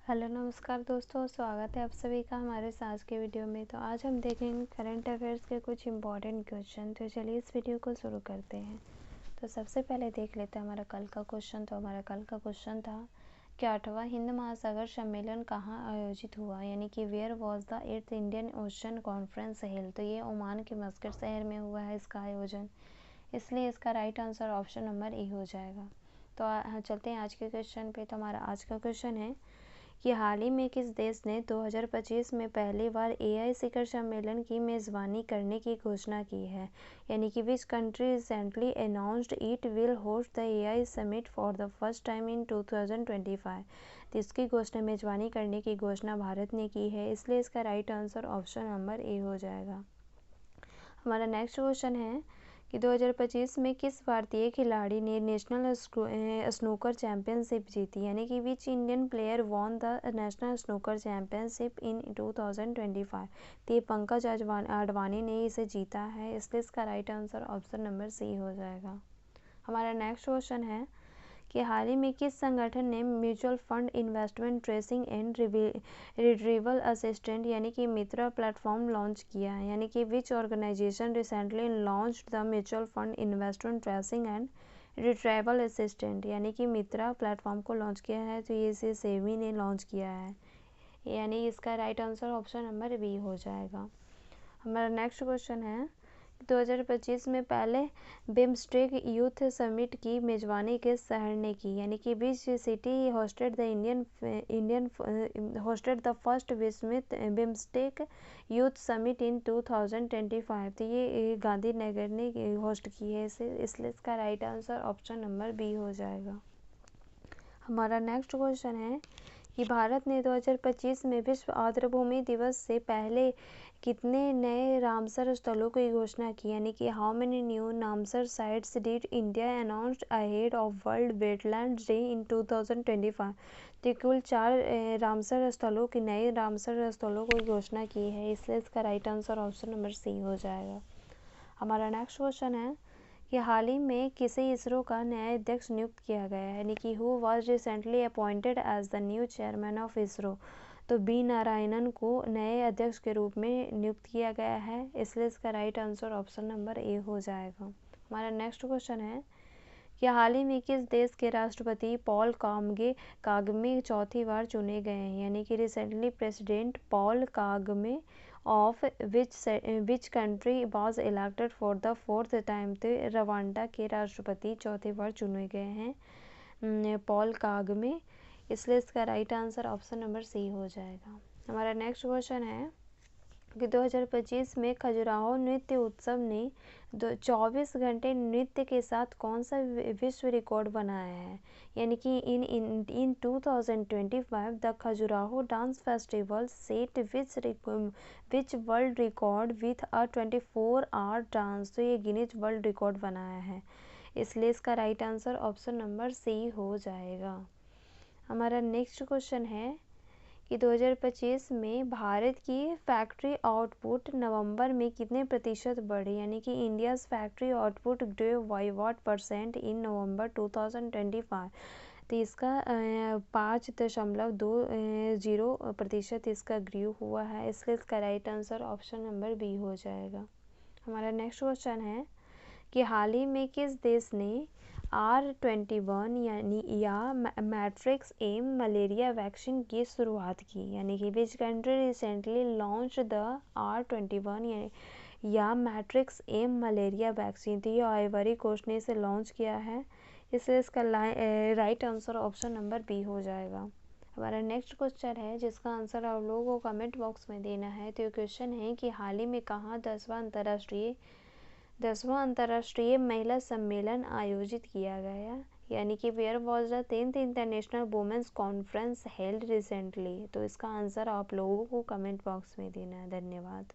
Hello नमस्कार दोस्तों, स्वागत है आप सभी का हमारे आज के वीडियो में। तो आज हम देखेंगे करंट अफेयर्स के कुछ इम्पॉर्टेंट क्वेश्चन। तो चलिए इस वीडियो को शुरू करते हैं। तो सबसे पहले देख लेते हैं हमारा कल का क्वेश्चन। तो हमारा कल का क्वेश्चन था कि 8वां हिंद महासागर सम्मेलन कहाँ आयोजित हुआ, यानी कि where was the 8th Indian ocean conference held. तो ये ओमान के मस्कट शहर में हुआ है इसका आयोजन, इसलिए इसका right answer option number A हो जाएगा। तो चलते हैं आज के क्वेश्चन पे। तो हमारा आज का क्वेश्चन है कि हाल ही में किस देश ने 2025 में पहली बार एआई शिखर सम्मेलन की मेज़बानी करने की घोषणा की है, यानी कि which country recently announced it will host the AI summit for the first time in 2025। तो इसकी घोषणा मेज़बानी करने की घोषणा भारत ने की है, इसलिए इसका right answer option number A हो जाएगा। हमारा नेक्स्ट क्वेश्चन है कि 2025 में किस भारतीय खिलाड़ी ने नेशनल स्नूकर चैंपियनशिप जीती, यानी कि which Indian player won the national snooker championship इन 2025। तो ये पंकज आडवाणी ने इसे जीता है, इसलिए इसका right answer option number C हो जाएगा। हमारा नेक्स्ट क्वेश्चन है कि हाल ही में किस संगठन ने mutual fund investment tracing and retrieval assistant यानी कि मित्रा प्लेटफॉर्म लॉन्च किया है, यानी कि which organization recently launched the mutual fund investment tracing and retrieval assistant, यानी कि मित्रा प्लेटफॉर्म को लॉन्च किया है। तो ये इसे सेबी ने लॉन्च किया है, यानी इसका right answer option number B हो जाएगा। हमारा नेक्स्ट क्वेश्चन है 2025 में पहले बिम्स्टेक यूथ समिट की मेजबानी किस शहर ने की, यानी कि which city hosted the first BIMSTEC youth summit in 2025। तो ये गांधीनगर ने होस्ट की है इसे, इसलिए इसका right answer option number B हो जाएगा। हमारा नेक्स्ट क्वेश्चन है कि भारत ने 2025 में विश्व आर्द्रभूमि दिवस से पहले कितने नए रामसर स्थलों की घोषणा की, यानी कि how many new Ramsar sites did India announced ahead of world wetland day in 2025। तो कुल 4 रामसर स्थलों की नए रामसर स्थलों की घोषणा की है, इसलिए इसका right answer option number C हो जाएगा। हमारा नेक्स्ट क्वेश्चन है कि हाल ही में किसे इसरो का नया अध्यक्ष नियुक्त किया गया है, यानी कि who was recently appointed as the new chairman of ISRO. तो बी नारायणन को नए अध्यक्ष के रूप में नियुक्त किया गया है, इसलिए इसका right answer option number A हो जाएगा। हमारा नेक्स्ट क्वेश्चन है कि हाल ही में किस देश के राष्ट्रपति पॉल कागमे चौथी बार चुने गए हैं, यानी कि recently president Paul Kagame of which country was elected for the 4th time. तो रवांडा के राष्ट्रपति चौथी बार चुने गए हैं पॉल कागमे, इसलिए इसका right answer option number C हो जाएगा। हमारा नेक्स्ट क्वेश्चन है कि 2025 में खजुराहो नृत्य उत्सव ने 24 घंटे नृत्य के साथ कौन सा विश्व रिकॉर्ड बनाया है, यानी कि in 2025 the Khajuraho dance festival set which world record with a 24 hour dance. तो ये गिनीज वर्ल्ड रिकॉर्ड बनाया है, इसलिए इसका right answer option number C हो जाएगा। हमारा नेक्स्ट क्वेश्चन है कि 2025 में भारत की फैक्ट्री आउटपुट नवंबर में कितने प्रतिशत बढ़ी, यानी कि India's factory output grow by what percent in November 2025। तो इसका 5.20% इसका ग्रो हुआ है, इसलिए इसका right answer option number B हो जाएगा। हमारा नेक्स्ट क्वेश्चन है कि हाल ही में किस देश ने R21 या मैट्रिक्स एम मलेरिया वैक्सीन की शुरुआत की, यानी कि which country recently launch the R21 या मैट्रिक्स एम मलेरिया वैक्सीन। तो ये आइवरी कोस्ट ने इसे लॉन्च किया है, इसलिए इसका right answer option number B हो जाएगा। हमारा नेक्स्ट क्वेश्चन है जिसका आंसर आप लोगों को कमेंट बॉक्स में देना है। तो ये क्वेश्चन है कि हाल ही में कहाँ 10वां अंतर्राष्ट्रीय महिला सम्मेलन आयोजित किया गया, यानी कि where was the 10th international women's conference held recently. तो इसका आंसर आप लोगों को कमेंट बॉक्स में देना है। धन्यवाद।